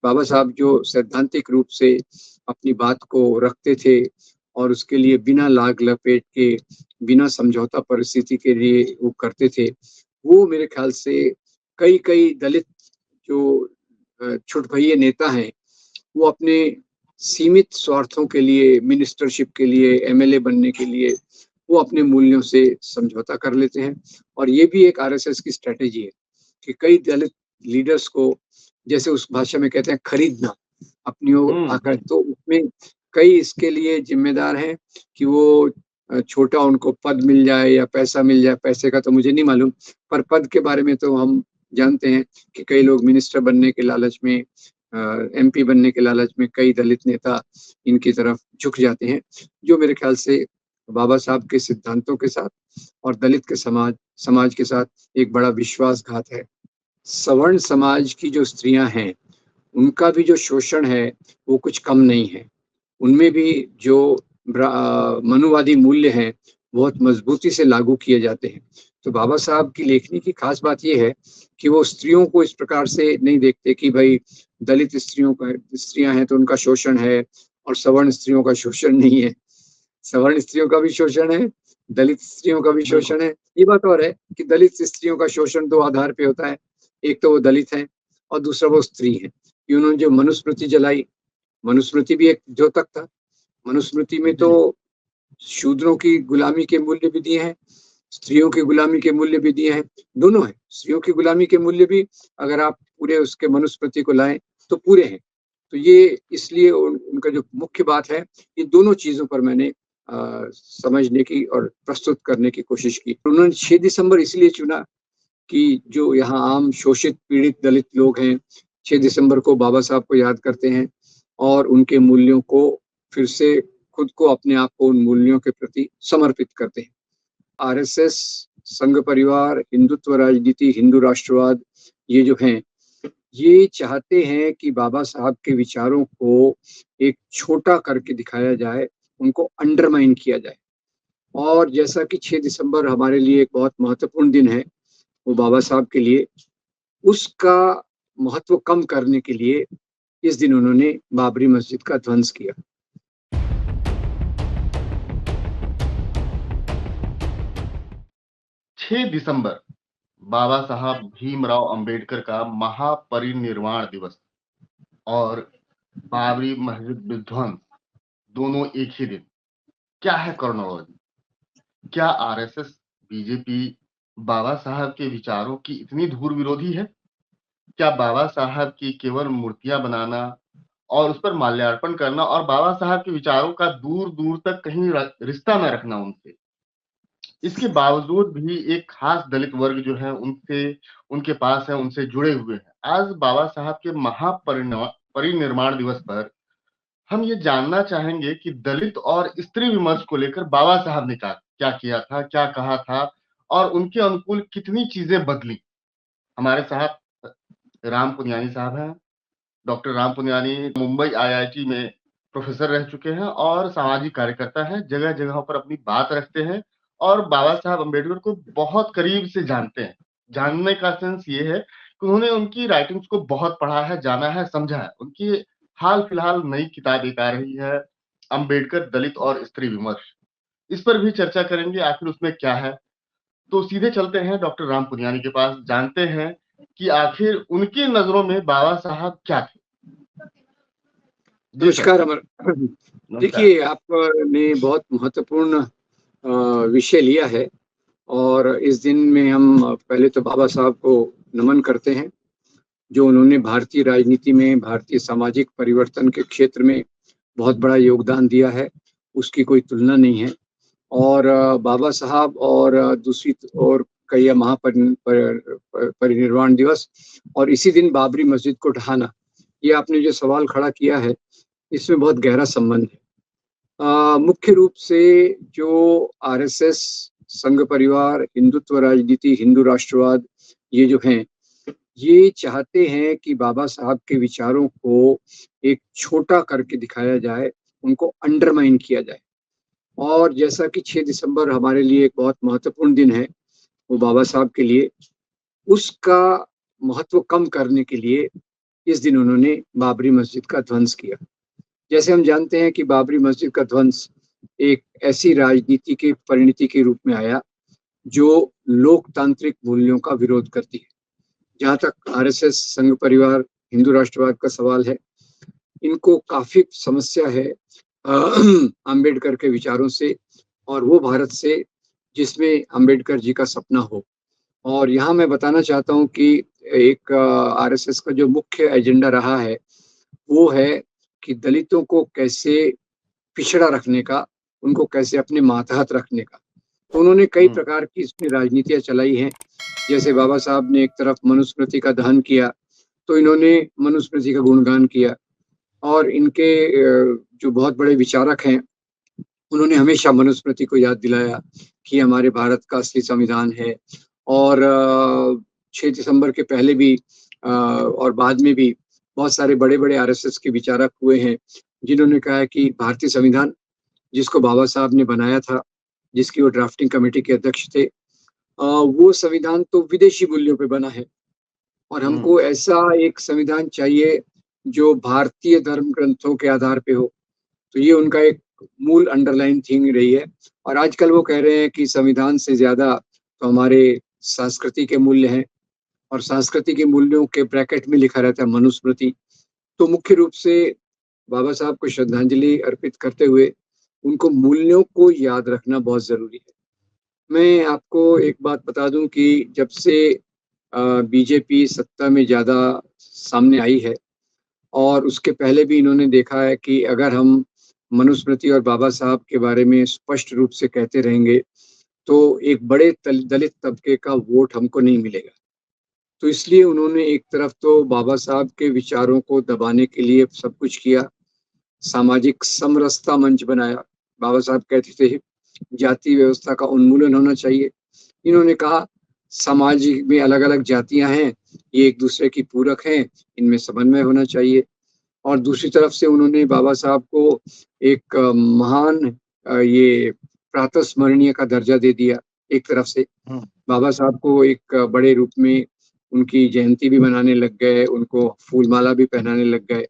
बाबा साहब जो सैद्धांतिक रूप से अपनी बात को रखते थे और उसके लिए बिना लाग लपेट के, बिना समझौता परिस्थिति के लिए वो करते थे, वो मेरे ख्याल से कई-कई दलित जो छुट-भइये नेता हैं, वो अपने सीमित स्वार्थों के लिए, मिनिस्टरशिप के लिए, एमएलए बनने के लिए, वो अपने मूल्यों से समझौता कर लेते हैं। और ये भी एक आरएसएस की स्ट्रैटेजी है कि कई दलित लीडर्स को, जैसे उस भाषा में कहते हैं, खरीदना अपनी ओर आकर, तो उसमें कई इसके लिए जिम्मेदार हैं कि वो छोटा उनको पद मिल जाए या पैसा मिल जाए। पैसे का तो मुझे नहीं मालूम, पर पद के बारे में तो हम जानते हैं कि कई लोग मिनिस्टर बनने के लालच में, एमपी बनने के लालच में कई दलित नेता इनकी तरफ झुक जाते हैं, जो मेरे ख्याल से बाबा साहब के सिद्धांतों के साथ और दलित के समाज के साथ एक बड़ा विश्वासघात है। सवर्ण समाज की जो स्त्रियां हैं, उनका भी जो शोषण है वो कुछ कम नहीं है। उनमें भी जो मनुवादी मूल्य हैं, बहुत मजबूती से लागू किए जाते हैं। तो बाबा साहब की लेखनी की खास बात ये है कि वो स्त्रियों को इस प्रकार से नहीं देखते कि भाई दलित स्त्रियां हैं तो उनका शोषण है और सवर्ण स्त्रियों का शोषण नहीं है। सवर्ण स्त्रियों का भी शोषण है, दलित स्त्रियों का भी बिल्कुल। शोषण है। ये बात और है कि दलित स्त्रियों का शोषण 2 आधार पे होता है। एक तो वो दलित हैं और दूसरा वो स्त्री हैं। कि उन्होंने जो मनुस्मृति जलाई, मनुस्मृति भी एक द्योतक था। मनुस्मृति में जी। तो शूद्रों की गुलामी के मूल्य भी दिए हैं, स्त्रियों की गुलामी के मूल्य भी दिए हैं, दोनों हैं। स्त्रियों की गुलामी के मूल्य भी अगर आप पूरे उसके मनुस्मृति को लाएँ तो पूरे हैं। तो ये इसलिए उनका जो मुख्य बात है, इन दोनों चीज़ों पर मैंने समझने की और प्रस्तुत करने की कोशिश की। उन्होंने 6 दिसंबर इसलिए चुना कि जो यहाँ आम शोषित, पीड़ित दलित लोग हैं, 6 दिसंबर को बाबा साहब को याद करते हैं और उनके मूल्यों को फिर से, खुद को, अपने आप को उन मूल्यों के प्रति समर्पित करते हैं। आरएसएस, संघ परिवार, हिंदुत्व राजनीति, हिंदू राष्ट्रवाद, ये जो हैं, ये चाहते हैं कि बाबा साहब के विचारों को एक छोटा करके दिखाया जाए, उनको अंडरमाइन किया जाए। और जैसा कि 6 दिसंबर हमारे लिए एक बहुत महत्वपूर्ण दिन है, वो बाबा साहब के लिए, उसका महत्व कम करने के लिए इस दिन उन्होंने बाबरी मस्जिद का ध्वंस किया। 6 दिसंबर बाबा साहब भीमराव अंबेडकर का महापरिनिर्वाण दिवस और बाबरी मस्जिद विध्वंस दोनों एक ही दिन। क्या है क्रोनोलॉजी? क्या आरएसएस, बीजेपी बाबा साहब के विचारों की इतनी धूर विरोधी है? क्या बाबा साहब की केवल मूर्तियां बनाना और उस पर माल्यार्पण करना और बाबा साहब के विचारों का दूर-दूर तक कहीं रिश्ता न रखना उनसे, इसके बावजूद भी एक खास दलित वर्ग जो है उनके पास है, उनसे जुड़े हुए हैं। आज बाबा साहब के परिनिर्वाण दिवस पर हम ये जानना चाहेंगे कि दलित और स्त्री विमर्श को लेकर बाबा साहब ने क्या किया था, क्या कहा था और उनके अनुकूल कितनी चीजें बदली। हमारे साथ राम पुनियानी साहब हैं। डॉक्टर राम पुनियानी मुंबई आईआईटी में प्रोफेसर रह चुके हैं और सामाजिक कार्यकर्ता हैं, जगह-जगह पर अपनी बात रखते हैं और बाबा साहब अम्बेडकर को बहुत करीब से जानते हैं। जानने का सेंस ये है कि उन्होंने उनकी राइटिंग्स को बहुत पढ़ा है, जाना है, समझा है। उनकी हाल-फिलहाल नई किताब एक आ रही है, अम्बेडकर दलित और स्त्री विमर्श। इस पर भी चर्चा करेंगे, आखिर उसमें क्या है। तो सीधे चलते हैं डॉक्टर राम पुनियानी के पास, जानते हैं कि आखिर उनकी नज़रों में बाबा साहब क्या थे? जी सर। नमस्कार अमर। नमस्कार। देखिए, आपने बहुत महत्वपूर्ण विषय लिया है और इस दिन में हम पहले तो बाबा साहब को नमन करते हैं, जो उन्होंने भारतीय राजनीति में, भारतीय सामाजिक परिवर्तन के क्षेत्र में बहुत बड़ा योगदान दिया है, उसकी कोई तुलना नहीं है। और बाबा साहब और दूसरी ओर कई परिनिर्वाण दिवस और इसी दिन बाबरी मस्जिद को ढहाना, ये आपने जो सवाल खड़ा किया है, इसमें बहुत गहरा संबंध है। मुख्य रूप से जो आरएसएस, संघ परिवार, हिंदुत्व राजनीति, हिंदू राष्ट्रवाद, ये जो हैं, ये चाहते हैं कि बाबा साहब के विचारों को एक छोटा करके दिखाया जाए, उनको अंडरमाइन किया जाए। और जैसा कि 6 दिसंबर हमारे लिए एक बहुत महत्वपूर्ण दिन है, वो बाबा साहब के लिए, उसका महत्व कम करने के लिए इस दिन उन्होंने बाबरी मस्जिद का ध्वंस किया। जैसे हम जानते हैं कि बाबरी मस्जिद का ध्वंस एक ऐसी राजनीति के परिणति के रूप में आया जो लोकतांत्रिक मूल्यों का विरोध करती है। जहाँ तक आरएसएस, संघ परिवार, हिंदू राष्ट्रवाद का सवाल है, इनको काफी समस्या है अंबेडकर के विचारों से और वो भारत से जिसमें अंबेडकर जी का सपना हो। और यहाँ मैं बताना चाहता हूँ कि एक आरएसएस का जो मुख्य एजेंडा रहा है वो है कि दलितों को कैसे पिछड़ा रखने का, उनको कैसे अपने मातहत रखने का। तो उन्होंने कई प्रकार की इसमें राजनीतियां चलाई हैं। जैसे बाबा साहब ने एक तरफ मनुस्मृति का दहन किया, तो इन्होंने मनुस्मृति का गुणगान किया। और इनके जो बहुत बड़े विचारक हैं, उन्होंने हमेशा मनुस्मृति को याद दिलाया कि हमारे भारत का असली संविधान है। और 6 दिसंबर के पहले भी और बाद में भी बहुत सारे बड़े बड़े आरएसएस के विचारक हुए हैं जिन्होंने कहा है कि भारतीय संविधान जिसको बाबा साहब ने बनाया था, जिसकी वो ड्राफ्टिंग कमेटी के अध्यक्ष थे, वो संविधान तो विदेशी मूल्यों पे बना है और हमको ऐसा एक संविधान चाहिए जो भारतीय धर्म ग्रंथों के आधार पे हो। तो ये उनका एक मूल अंडरलाइन थिंग रही है। और आजकल वो कह रहे हैं कि संविधान से ज्यादा तो हमारे संस्कृति के मूल्य हैं और संस्कृति के मूल्यों के ब्रैकेट में लिखा रहता है मनुस्मृति। तो मुख्य रूप से बाबा साहब को श्रद्धांजलि अर्पित करते हुए उनको मूल्यों को याद रखना बहुत जरूरी है। मैं आपको एक बात बता दूं कि जब से बीजेपी सत्ता में ज्यादा सामने आई है और उसके पहले भी इन्होंने देखा है कि अगर हम मनुस्मृति और बाबा साहब के बारे में स्पष्ट रूप से कहते रहेंगे तो एक बड़े दलित तबके का वोट हमको नहीं मिलेगा। तो इसलिए उन्होंने एक तरफ तो बाबा साहब के विचारों को दबाने के लिए सब कुछ किया, सामाजिक समरसता मंच बनाया। बाबा साहब कहते थे जाति व्यवस्था का उन्मूलन होना चाहिए। इन्होंने कहा समाज में अलग अलग जातियां हैं, ये एक दूसरे की पूरक हैं, इनमें समन्वय होना चाहिए। और दूसरी तरफ से उन्होंने बाबा साहब को एक महान ये प्रातस्मरणीय का दर्जा दे दिया। एक तरफ से बाबा साहब को एक बड़े रूप में उनकी जयंती भी मनाने लग गए, उनको फूलमाला भी पहनाने लग गए।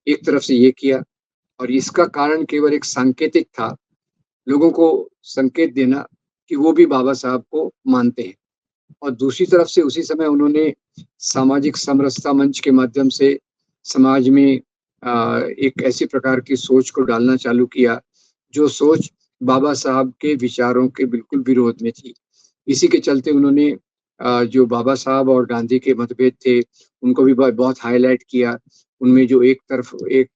एक तरफ से ये किया और इसका कारण केवल एक सांकेतिक था, लोगों को संकेत देना कि वो भी बाबा साहब को मानते हैं। और दूसरी तरफ से उसी समय उन्होंने सामाजिक समरसता मंच के माध्यम से समाज में एक ऐसी प्रकार की सोच को डालना चालू किया जो सोच बाबा साहब के विचारों के बिल्कुल विरोध में थी। इसी के चलते उन्होंने जो बाबा साहब और गांधी के मतभेद थे उनको भी बहुत हाईलाइट किया। उनमें जो एक तरफ एक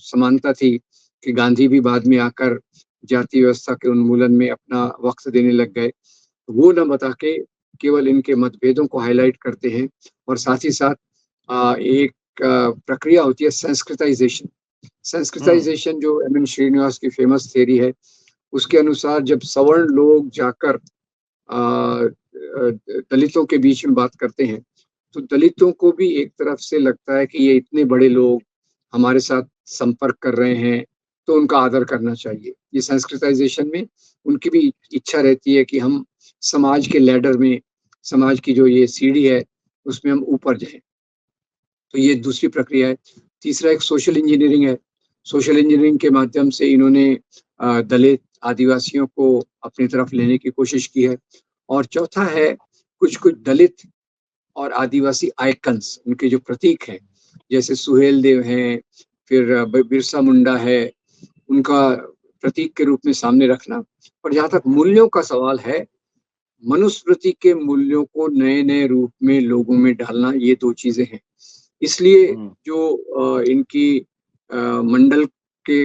समानता थी कि गांधी भी बाद में आकर जाति व्यवस्था के उन्मूलन में अपना वक्त देने लग गए, वो न बता के केवल इनके मतभेदों को हाईलाइट करते हैं। और साथ ही साथ एक प्रक्रिया होती है संस्कृताइजेशन। संस्कृताइजेशन जो एम एन श्रीनिवास की फेमस थ्योरी है, उसके अनुसार जब सवर्ण लोग जाकर दलितों के बीच में बात करते हैं तो दलितों को भी एक तरफ से लगता है कि ये इतने बड़े लोग हमारे साथ संपर्क कर रहे हैं तो उनका आदर करना चाहिए। ये संस्कृताइजेशन में उनकी भी इच्छा रहती है कि हम समाज के लैडर में, समाज की जो ये सीढ़ी है उसमें हम ऊपर जाएं। तो ये दूसरी प्रक्रिया है। तीसरा एक सोशल इंजीनियरिंग है। सोशल इंजीनियरिंग के माध्यम से इन्होंने दलित आदिवासियों को अपनी तरफ लेने की कोशिश की है। और चौथा है कुछ कुछ दलित और आदिवासी आइकन्स, उनके जो प्रतीक हैं, जैसे सुहेल देव हैं, फिर बिरसा मुंडा है, उनका प्रतीक के रूप में सामने रखना। और जहाँ तक मूल्यों का सवाल है, मनुस्मृति के मूल्यों को नए नए रूप में लोगों में डालना, ये दो चीजें हैं। इसलिए जो इनकी मंडल के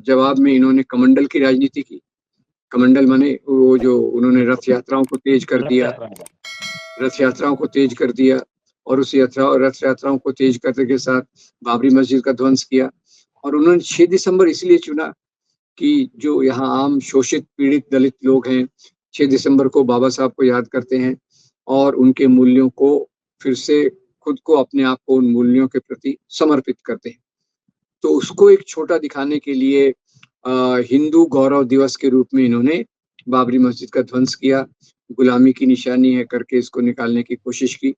जवाब में इन्होंने कमंडल की राजनीति की। कमंडल माने वो जो उन्होंने रथ यात्राओं को तेज कर दिया, रथ यात्राओं को तेज कर दिया और उस रथ यात्राओं को तेज करने के साथ बाबरी मस्जिद का ध्वंस किया। और उन्होंने 6 दिसंबर इसलिए चुना कि जो यहाँ आम शोषित पीड़ित दलित लोग हैं 6 दिसंबर को बाबा साहब को याद करते हैं और उनके मूल्यों को फिर से खुद को, अपने आप को उन मूल्यों के प्रति समर्पित करते हैं। तो उसको एक छोटा दिखाने के लिए हिंदू गौरव दिवस के रूप में इन्होंने बाबरी मस्जिद का ध्वंस किया, गुलामी की निशानी है करके इसको निकालने की कोशिश की।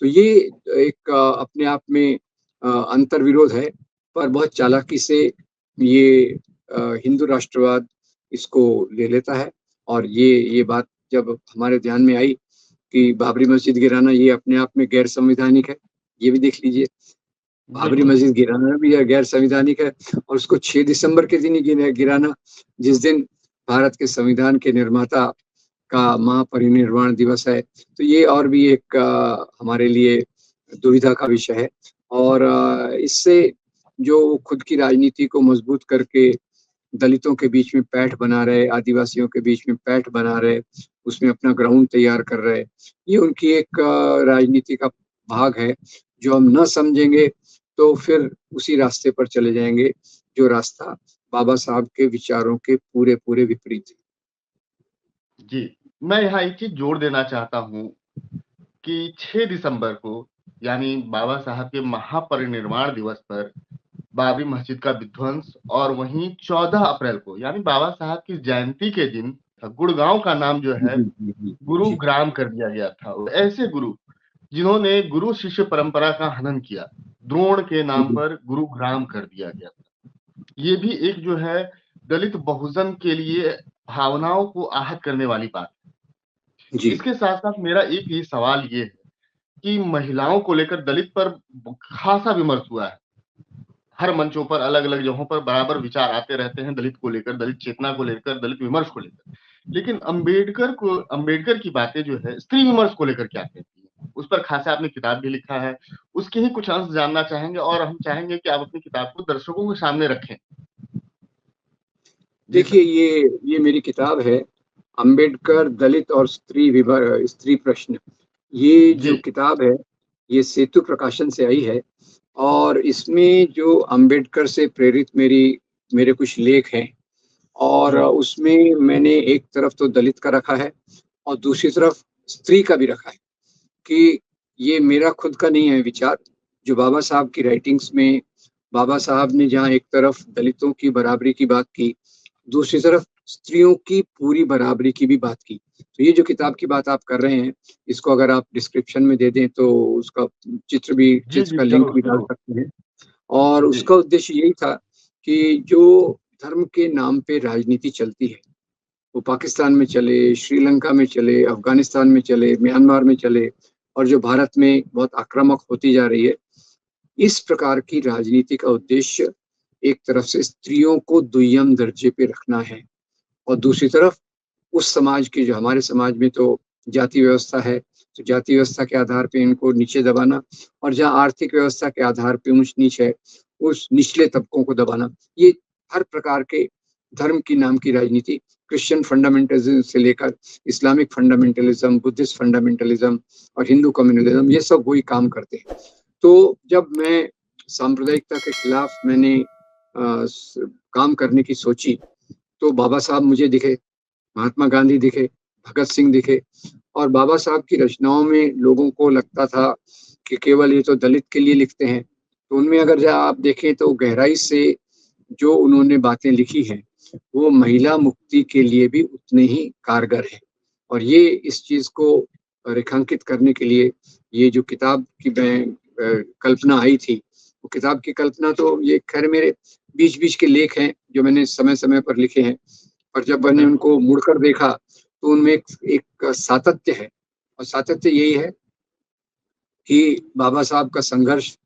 तो ये एक अपने आप में अंतर्विरोध है, पर बहुत चालाकी से ये हिंदू राष्ट्रवाद इसको ले लेता है। और ये बात जब हमारे ध्यान में आई कि बाबरी मस्जिद गिराना ये अपने आप में गैर संवैधानिक है, ये भी देख लीजिए। बाबरी बिल्कुल। मस्जिद गिराना भी गैर संवैधानिक है, और उसको 6 दिसंबर के दिन ही गिराना, जिस दिन भारत के संविधान के निर्माता का महापरिनिर्वाण दिवस है। तो ये और भी एक हमारे लिए दुविधा का विषय है। और इससे जो खुद की राजनीति को मजबूत करके दलितों के बीच में पैठ बना रहे, आदिवासियों के बीच में पैठ बना रहे, उसमें अपना ग्राउंड तैयार कर रहे, ये उनकी एक राजनीति का भाग है, जो हम न समझेंगे तो फिर उसी रास्ते पर चले जाएंगे, जो रास्ता बाबा साहब के विचारों के पूरे पूरे विपरीत है। जी, मैं यहाँ एक चीज़ जोड़ देना चाहता हूँ कि 6 दिसंबर को यानी बाबा साहब के महापरिनिर्वाण दिवस पर बाबरी मस्जिद का विध्वंस, और वहीं 14 अप्रैल को यानी बाबा साहब की जयंती के दिन गुड़गाँव का नाम जो है जी, जी, जी, जी। गुरुग्राम कर दिया गया था। ऐसे गुरु जिन्होंने गुरु शिष्य परंपरा का हनन किया, द्रोण के नाम जी, पर गुरुग्राम कर दिया गया था। ये भी एक जो है दलित बहुजन के लिए भावनाओं को आहत करने वाली बात है। जी, इसके साथ-साथ मेरा एक ये सवाल ये है कि महिलाओं को लेकर दलित पर खासा विमर्श हुआ है। हर मंचों पर, अलग-अलग जगहों पर बराबर विचार आते रहते हैं दलित को लेकर, दलित चेतना को लेकर, दलित विमर्श को लेकर। लेकिन अंबेडकर की बातें जो है स्त्री विमर्श को लेकर क्या कहती हैं? उस पर खासा आपने किताब भी लिखा है, उसके ही कुछ अंश जानना चाहेंगे और हम चाहेंगे कि आप अपनी किताब को दर्शकों के सामने रखें। जी देखिए सर। ये मेरी किताब है, अंबेडकर दलित और स्त्री प्रश्न। ये जो जी, किताब है, ये सेतु प्रकाशन से आई है, और इसमें जो अंबेडकर से प्रेरित मेरे कुछ लेख हैं, और जी, उसमें मैंने एक तरफ तो दलित का रखा है, और दूसरी तरफ स्त्री का भी रखा है, कि ये मेरा खुद का नहीं है विचार, जो बाबा साहब की राइटिंग्स में बाबा साहब ने जहाँ एक तरफ दलितों की बराबरी की बात की, दूसरी तरफ स्त्रियों की पूरी बराबरी की भी बात की। तो ये जो किताब की बात आप कर रहे हैं, इसको अगर आप डिस्क्रिप्शन में दे दें तो उसका जी, चित्र जी, का लिंक ज़रूर, भी डाल ज़रूर। सकते हैं। और जी, उसका उद्देश्य यही था कि जो धर्म के नाम पे राजनीति चलती है, वो पाकिस्तान में चले, श्रीलंका में चले, अफ़गानिस्तान में चले, म्यांमार में चले, और जो भारत में बहुत आक्रामक होती जा रही है, इस प्रकार की राजनीति का उद्देश्य एक तरफ से स्त्रियों को दुय्यम दर्जे पे रखना है, और दूसरी तरफ उस समाज की, जो हमारे समाज में तो जाति व्यवस्था है, तो जाति व्यवस्था के आधार पे इनको नीचे दबाना, और जहाँ आर्थिक व्यवस्था के आधार पे ऊंच-नीच है, उस निचले तबकों को दबाना। ये हर प्रकार के धर्म की नाम की राजनीति, क्रिश्चियन फंडामेंटलिज्म से लेकर इस्लामिक फंडामेंटलिज्म, बुद्धिस्ट फंडामेंटलिज्म और हिंदू कम्युनलिज्म, ये सब वही काम करते हैं। तो जब मैं सांप्रदायिकता के खिलाफ मैंने काम करने की सोची, तो बाबा साहब मुझे दिखे, महात्मा गांधी दिखे, भगत सिंह दिखे, और बाबा साहब की रचनाओं में लोगों को लगता था कि केवल ये तो दलित के लिए लिखते हैं। तो उनमें अगर जहाँ आप देखें तो गहराई से जो उन्होंने बातें लिखी हैं, वो महिला मुक्ति के लिए भी उतने ही कारगर है। और ये इस चीज़ को रेखांकित करने के लिए ये जो किताब की मैं कल्पना आई थी, वो किताब की कल्पना तो ये खैर मेरे बीच-बीच के लेख हैं, जो मैंने समय-समय पर लिखे हैं। और जब मैंने बिल्कुल। उनको मुड़कर देखा, तो उनमें एक एक सातत्य है, और सातत्य यही है कि बाबा साहब का संघर्ष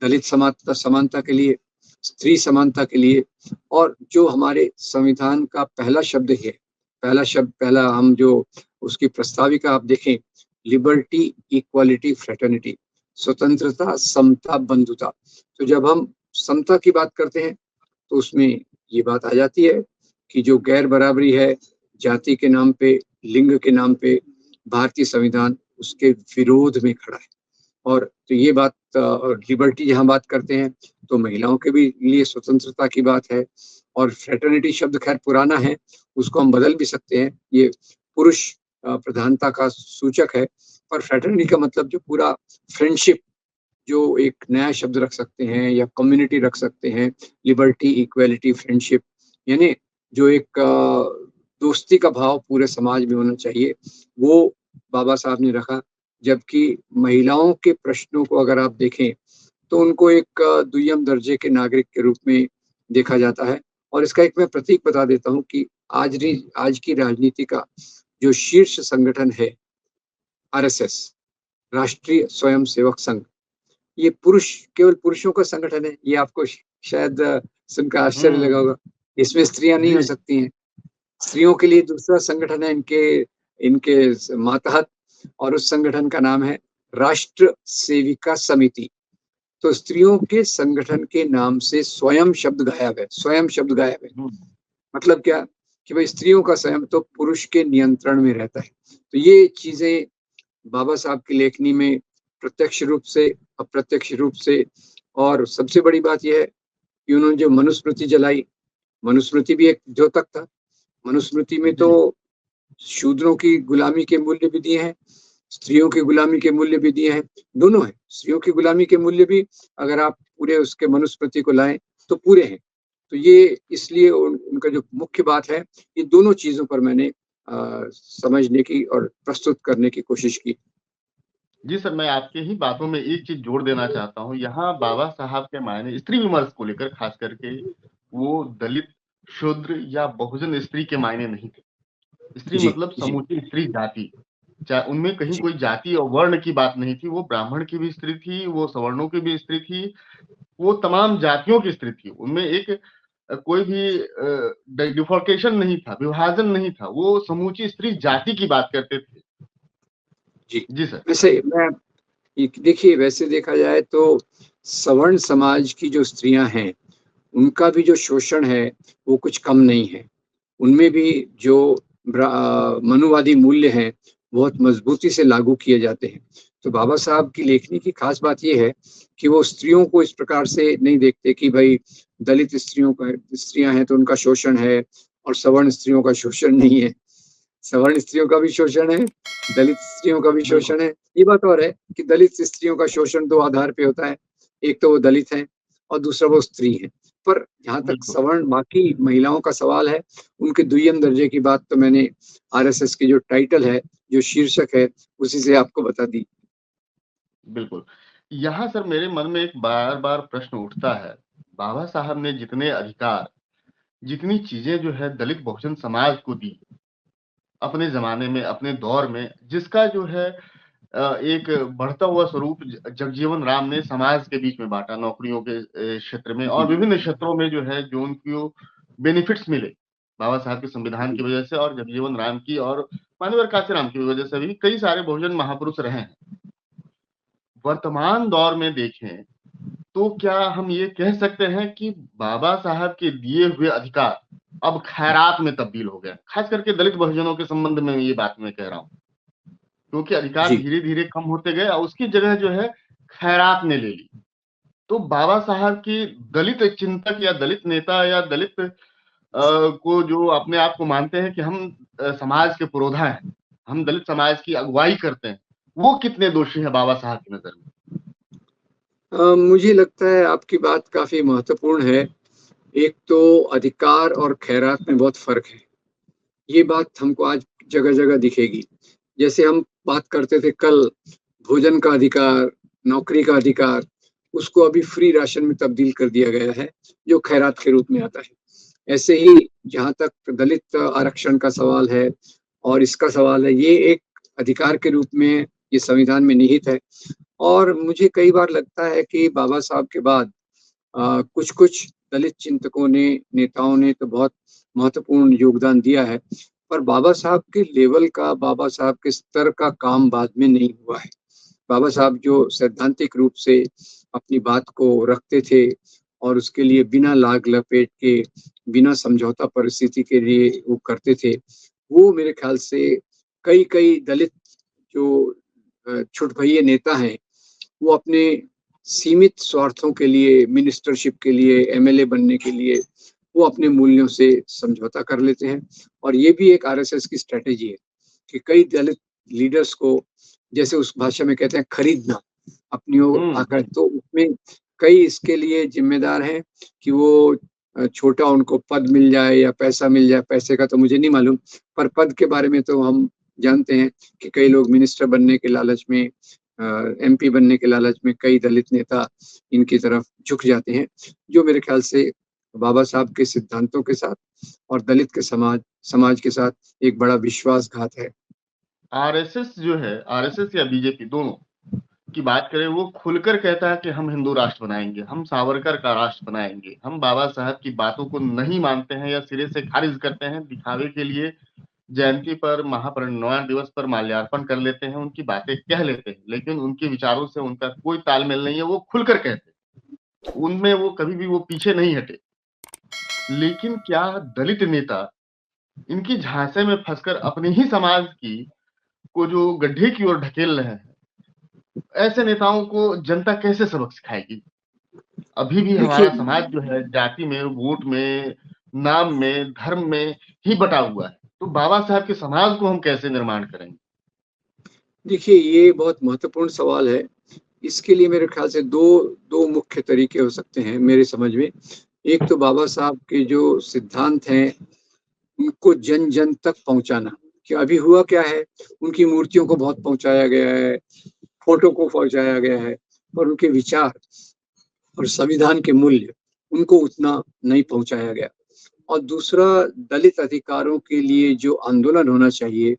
दलित समानता के लिए, स्त्री समानता के लिए, और जो हमारे संविधान का पहला शब्द है, पहला हम जो उसकी प्रस्ताविका आप देखें, लिबर्टी, इक्वालिटी, फ्रेटर्निटी, स्वतंत्रता, समता, बंधुता। तो जब हम समता की बात करते हैं, तो उसमें ये बात आ जाती है कि जो गैर बराबरी है, जाति के नाम पे, लिंग के नाम पे, भारतीय संविधान उसके विरोध में खड़ा है। और तो ये बात लिबर्टी जहाँ बात करते हैं, तो महिलाओं के भी लिए स्वतंत्रता की बात है। और फ्रेटर्निटी शब्द खैर पुराना है, उसको हम बदल भी सकते हैं, ये पुरुष प्रधानता का सूचक है। पर फ्रेटर्निटी का मतलब जो पूरा फ्रेंडशिप, जो एक नया शब्द रख सकते हैं या कम्युनिटी रख सकते हैं, लिबर्टी, इक्वालिटी, फ्रेंडशिप, यानी जो एक दोस्ती का भाव पूरे समाज में होना चाहिए, वो बाबा साहब ने रखा। जबकि महिलाओं के प्रश्नों को अगर आप देखें, तो उनको एक दुय्यम दर्जे के नागरिक के रूप में देखा जाता है। और इसका एक मैं प्रतीक बता देता हूँ कि आज की राजनीति का जो शीर्ष संगठन है, आरएसएस, राष्ट्रीय स्वयंसेवक संघ, ये केवल पुरुषों का संगठन है। ये आपको शायद सुनकर आश्चर्य लगा हम्म। होगा। इसमें स्त्रियां नहीं हो जी। सकती हैं। स्त्रियों के लिए दूसरा संगठन है इनके इनके मातहत, और उस संगठन का नाम है राष्ट्र सेविका समिति। तो स्त्रियों के संगठन के नाम से स्वयं शब्द गायब है, स्वयं शब्द गायब है। हम्म। मतलब क्या कि भाई स्त्रियों का स्वयं तो पुरुष के नियंत्रण में रहता है। तो ये चीजें बाबा साहब की लेखनी में प्रत्यक्ष रूप से, अप्रत्यक्ष रूप से, और सबसे बड़ी बात यह है कि उन्होंने जो मनुस्मृति जलाई, मनुस्मृति भी एक द्योतक था। मनुस्मृति में तो जी। शूद्रों की गुलामी के मूल्य भी दिए हैं, स्त्रियों की गुलामी के मूल्य भी दिए हैं, दोनों हैं। स्त्रियों की गुलामी के मूल्य भी अगर आप पूरे उसके मनुस्मृति को लाएं तो पूरे हैं। तो ये इसलिए उनका जो मुख्य बात है, ये दोनों चीजों पर मैंने समझने की और प्रस्तुत करने की कोशिश की। जी सर, मैं आपके ही बातों में एक चीज जोड़ देना चाहता हूँ। यहाँ बाबा साहब के मायने स्त्री विमर्श को लेकर खास करके वो दलित, शूद्र या बहुजन स्त्री के मायने नहीं थे। स्त्री जी मतलब जी समूची स्त्री जाति, चाहे उनमें कहीं जी कोई जाति और वर्ण की बात नहीं थी। वो ब्राह्मण की भी स्त्री थी, वो सवर्णों की भी स्त्री थी, वो तमाम जातियों की स्त्री थी। उनमें एक कोई भी डिफॉर्केशन नहीं था, विभाजन नहीं था। वो समूची स्त्री जाति की बात करते थे। जी। जी सर। वैसे मैं देखिए, वैसे देखा जाए तो सवर्ण समाज की जो स्त्रियां हैं, उनका भी जो शोषण है वो कुछ कम नहीं है। उनमें भी जो मनुवादी मूल्य हैं बहुत मजबूती से लागू किए जाते हैं। तो बाबा साहब की लेखनी की खास बात यह है कि वो स्त्रियों को इस प्रकार से नहीं देखते कि भाई दलित स्त्रियां हैं तो उनका शोषण है और सवर्ण स्त्रियों का शोषण नहीं है। सवर्ण स्त्रियों का भी शोषण है, दलित स्त्रियों का भी बिल्कुल। शोषण है। ये बात और है कि दलित स्त्रियों का शोषण दो आधार पे होता है, एक तो वो दलित हैं और दूसरा वो स्त्री हैं। पर जहाँ तक बिल्कुल। सवर्ण बाकी महिलाओं का सवाल है, उनके दुय्यम दर्जे की बात तो मैंने आरएसएस की जो टाइटल है, जो शीर्षक है, उसी से आपको बता दी। बिल्कुल। यहाँ सर मेरे मन में एक बार-बार प्रश्न उठता है। बाबा साहब ने जितने अधिकार, जितनी चीज़ें जो है दलित बहुजन समाज को दी, अपने ज़माने में, अपने दौर में, जिसका जो है एक बढ़ता हुआ स्वरूप जगजीवन राम ने समाज के बीच में बाँटा, नौकरियों के क्षेत्र में और जी विभिन्न क्षेत्रों में जो है जो उनको बेनिफिट्स मिले, बाबा साहब के संविधान की जी वजह से और जगजीवन राम की और माननीय काशीराम की वजह से भी कई सारे बहुजन महापुरुष रहे हैं। वर्तमान दौर में देखें तो क्या हम ये कह सकते हैं कि बाबा साहब के दिए हुए अधिकार अब खैरात में तब्दील हो गए? खास करके दलित बहुजनों के संबंध में ये बात मैं कह रहा हूँ। क्योंकि अधिकार जी। धीरे-धीरे कम होते गए और उसकी जगह जो है खैरात ने ले ली। तो बाबा साहब की दलित चिंतक या दलित नेता या दलित को जो अपने आप को मानते हैं कि हम समाज के पुरोधा हैं, हम दलित समाज की अगुवाई करते हैं, वो कितने दोषी हैं बाबा साहब की नज़र में? मुझे लगता है आपकी बात काफी महत्वपूर्ण है। एक तो अधिकार और खैरात में बहुत फर्क है। ये बात हमको आज जगह जगह दिखेगी। जैसे हम बात करते थे कल भोजन का अधिकार, नौकरी का अधिकार, उसको अभी फ्री राशन में तब्दील कर दिया गया है, जो खैरात के रूप में आता है। ऐसे ही जहाँ तक दलित आरक्षण का सवाल है और इसका सवाल है, ये एक अधिकार के रूप में ये संविधान में निहित है। और मुझे कई बार लगता है कि बाबा साहब के बाद कुछ कुछ दलित चिंतकों ने, नेताओं ने तो बहुत महत्वपूर्ण योगदान दिया है, पर बाबा साहब के लेवल का, बाबा साहब के स्तर का काम बाद में नहीं हुआ है। बाबा साहब जो सैद्धांतिक रूप से अपनी बात को रखते थे और उसके लिए बिना लाग लपेट के, बिना समझौता परिस्थिति के लिए वो करते थे, वो मेरे ख्याल से कई कई दलित जो छुटभइये नेता हैं, वो अपने सीमित स्वार्थों के लिए, मिनिस्टरशिप के लिए, एमएलए बनने के लिए, वो अपने मूल्यों से समझौता कर लेते हैं। और ये भी एक आरएसएस की स्ट्रेटेजी है कि कई दलित लीडर्स को, जैसे उस भाषा में कहते हैं, खरीदना अपनी ओर हुँ, आकर। हुँ। तो उसमें कई इसके लिए जिम्मेदार हैं कि वो छोटा उनको पद मिल जाए या पैसा मिल जाए। पैसे का तो मुझे नहीं मालूम, पर पद के बारे में तो हम जानते हैं कि कई लोग मिनिस्टर बनने के लालच में एमपी बनने के लालच में कई दलित नेता इनकी तरफ झुक जाते हैं, जो मेरे ख्याल से बाबा साहब के सिद्धांतों के साथ और दलित के समाज समाज के साथ एक बड़ा विश्वासघात है। आरएसएस जो है, आरएसएस या बीजेपी दोनों की बात करें, वो खुलकर कहता है कि हम हिंदू राष्ट्र बनाएंगे, हम सावरकर का राष्ट्र बनाएंगे, हम बाबा साहब की बातों को नहीं मानते हैं या सिरे से खारिज करते हैं, दिखावे के लिए जयंती पर, महापरिनिर्वाण दिवस पर माल्यार्पण कर लेते हैं, उनकी बातें कह लेते हैं, लेकिन उनके विचारों से उनका कोई तालमेल नहीं है, वो खुलकर कहते हैं, उनमें वो कभी भी वो पीछे नहीं हटे। लेकिन क्या दलित नेता इनकी झांसे में फंसकर अपने ही समाज की को जो गड्ढे की ओर ढकेल रहे हैं, ऐसे नेताओं को जनता कैसे सबक सिखाएगी? अभी भी देखिए हमारा समाज जो है जाति में, वोट में, नाम में, धर्म में ही बटा हुआ है। तो बाबा साहब के समाज को हम कैसे निर्माण करेंगे? देखिए, ये बहुत महत्वपूर्ण सवाल है। इसके लिए मेरे ख्याल से दो दो मुख्य तरीके हो सकते हैं मेरे समझ में। एक तो बाबा साहब के जो सिद्धांत हैं, उनको जन-जन तक पहुँचाना, कि अभी हुआ क्या है, उनकी मूर्तियों को बहुत पहुँचाया गया है, फ़ोटो को पहुँचाया गया है, पर उनके विचार और संविधान के मूल्य, उनको उतना नहीं पहुँचाया गया। और दूसरा, दलित अधिकारों के लिए जो आंदोलन होना चाहिए,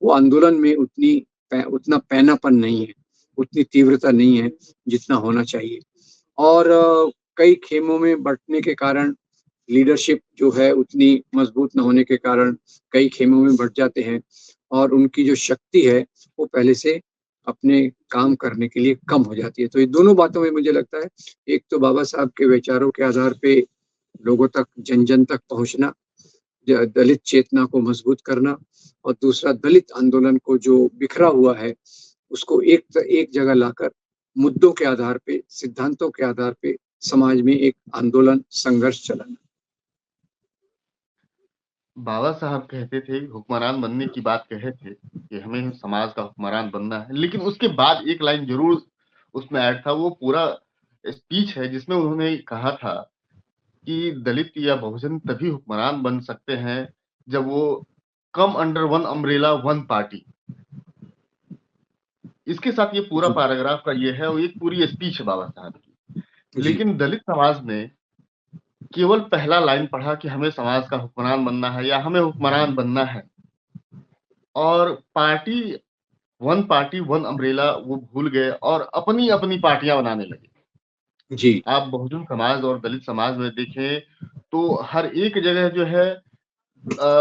वो आंदोलन में उतना पैनापन नहीं है, उतनी तीव्रता नहीं है, जितना होना चाहिए। और कई खेमों में बँटने के कारण, लीडरशिप जो है उतनी मजबूत न होने के कारण कई खेमों में बँट जाते हैं और उनकी जो शक्ति है, वो पहले से अपने काम करने के लिए कम हो जाती है। तो ये दोनों बातों में मुझे लगता है, एक तो बाबा साहब के विचारों के आधार पे लोगों तक, जन-जन तक पहुँचना, दलित चेतना को मजबूत करना, और दूसरा दलित आंदोलन को जो बिखरा हुआ है, उसको एक जगह लाकर मुद्दों के आधार पे, सिद्धांतों के आधार पे समाज में एक आंदोलन, संघर्ष चलाना। बाबा साहब कहते थे, हुक्मरान बनने की बात कहे थे कि हमें समाज का हुक्मरान बनना है, लेकिन उसके बाद एक लाइन ज़रूर उसमें ऐड था, वो पूरा स्पीच है जिसमें उन्होंने कहा था कि दलित या बहुजन तभी हुक्मरान बन सकते हैं जब वो come under one umbrella one party. इसके साथ ये पूरा जी, पैराग्राफ का ये है और एक पूरी स्पीच है बाबा साहब की। जी, लेकिन दलित समाज ने केवल पहला लाइन पढ़ा कि हमें समाज का हुक्मरान बनना है या हमें हुक्मरान बनना है, और पार्टी वन अम्ब्रेला वो भूल गए और अपनी-अपनी पार्टियां बनाने लगे। जी, आप बहुजन समाज और दलित समाज में देखें तो हर एक जगह जो है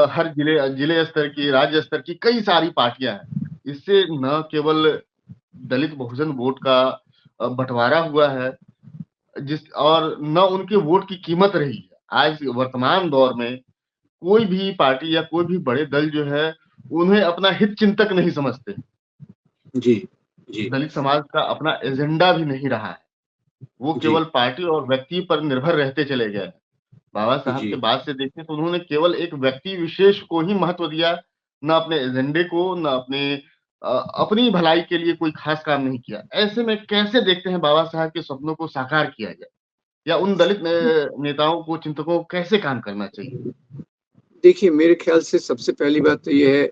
हर जिले स्तर की, राज्य स्तर की कई सारी पार्टियां हैं। इससे न केवल दलित बहुजन वोट का बंटवारा हुआ है, जिस और न उनके वोट की कीमत रही है। आज वर्तमान दौर में कोई भी पार्टी या कोई भी बड़े दल जो है, उन्हें अपना हित चिंतक नहीं समझते। जी, जी, दलित समाज का अपना एजेंडा भी नहीं रहा है। वो जी, केवल पार्टी और व्यक्ति पर निर्भर रहते चले गए हैं। बाबा साहब के जी। बाद से देखें तो उन्होंने केवल एक व्यक्ति विशेष को ही महत्व दिया, ना अपने एजेंडे को, ना अपनी भलाई के लिए कोई खास काम नहीं किया। ऐसे में कैसे देखते हैं बाबा साहब के सपनों को साकार किया जाए? या उन दलित नेताओं को, चिंतकों को कैसे काम करना चाहिए? देखिए, मेरे ख्याल से सबसे पहली बात तो ये है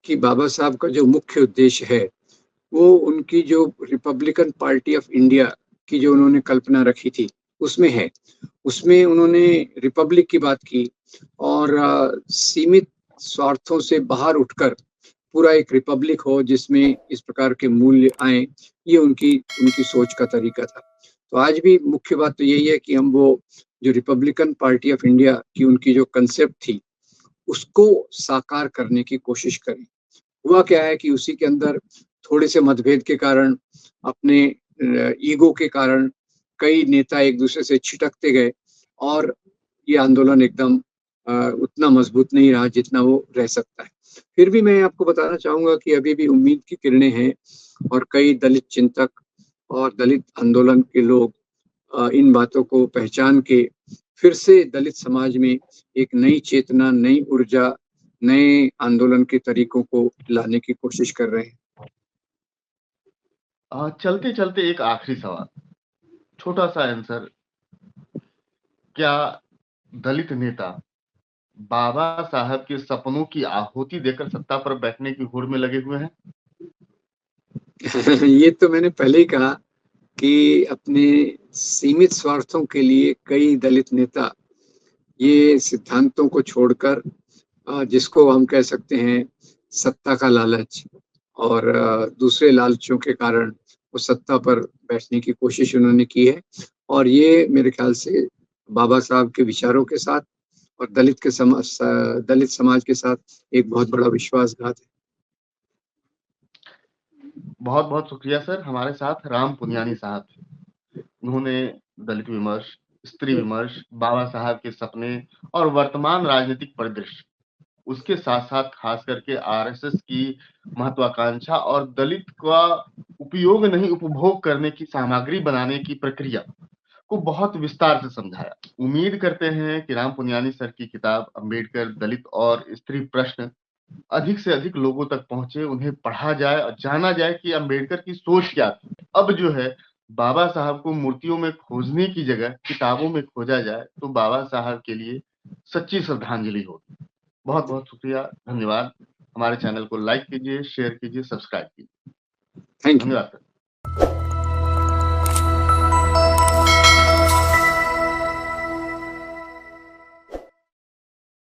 कि बाबा साहब का जो मुख्य उद्देश्य है, वो उनकी जो रिपब्लिकन पार्टी ऑफ इंडिया की जो उन्होंने कल्पना रखी थी, उसमें है। उसमें उन्होंने रिपब्लिक की बात की और सीमित स्वार्थों से बाहर उठकर पूरा एक रिपब्लिक हो जिसमें इस प्रकार के मूल्य आएँ, ये उनकी उनकी सोच का तरीका था। तो आज भी मुख्य बात तो यही है कि हम वो जो रिपब्लिकन पार्टी ऑफ इंडिया की उनकी जो कांसेप्ट थी, उसको साकार करने की कोशिश करें। हुआ क्या है कि उसी के अंदर थोड़े से मतभेद के कारण, अपने ईगो के कारण कई नेता एक-दूसरे से छिटकते गए और ये आंदोलन एकदम उतना मजबूत नहीं रहा जितना वो रह सकता है। फिर भी मैं आपको बताना चाहूँगा कि अभी भी उम्मीद की किरणें हैं और कई दलित चिंतक और दलित आंदोलन के लोग इन बातों को पहचान के फिर से दलित समाज में एक नई चेतना, नई ऊर्जा, नए आंदोलन के तरीकों को लाने की कोशिश कर रहे हैं। चलते-चलते एक आखिरी सवाल, छोटा-सा आंसर, क्या दलित नेता बाबा साहब के सपनों की आहुति देकर सत्ता पर बैठने की होड़ में लगे हुए हैं? ये तो मैंने पहले ही कहा कि अपने सीमित स्वार्थों के लिए कई दलित नेता ये सिद्धांतों को छोड़कर जिसको हम कह सकते हैं सत्ता का लालच और दूसरे लालचों के कारण वो सत्ता पर बैठने की कोशिश उन्होंने की है और ये मेरे ख्याल से बाबा साहब के विचारों के साथ और दलित समाज के साथ एक बहुत बड़ा विश्वासघात है। बहुत बहुत शुक्रिया सर। हमारे साथ राम पुनियानी साहब थे। उन्होंने दलित विमर्श, स्त्री विमर्श, बाबा साहब के सपने और वर्तमान राजनीतिक परिदृश्य, उसके साथ साथ खास करके आरएसएस की महत्वाकांक्षा और दलित का उपयोग नहीं उपभोग करने की सामग्री बनाने की प्रक्रिया को बहुत विस्तार से समझाया। उम्मीद करते हैं कि राम पुनियानी सर की किताब अंबेडकर दलित और स्त्री प्रश्न अधिक से अधिक लोगों तक पहुंचे, उन्हें पढ़ा जाए और जाना जाए कि अंबेडकर की सोच क्या थी। अब जो है बाबा साहब को मूर्तियों में खोजने की जगह किताबों में खोजा जाए तो बाबा साहब के लिए सच्ची श्रद्धांजलि होगी। बहुत बहुत शुक्रिया, धन्यवाद। हमारे चैनल को लाइक कीजिए, शेयर कीजिए, सब्सक्राइब कीजिए। Thank you. धन्यवाद सर।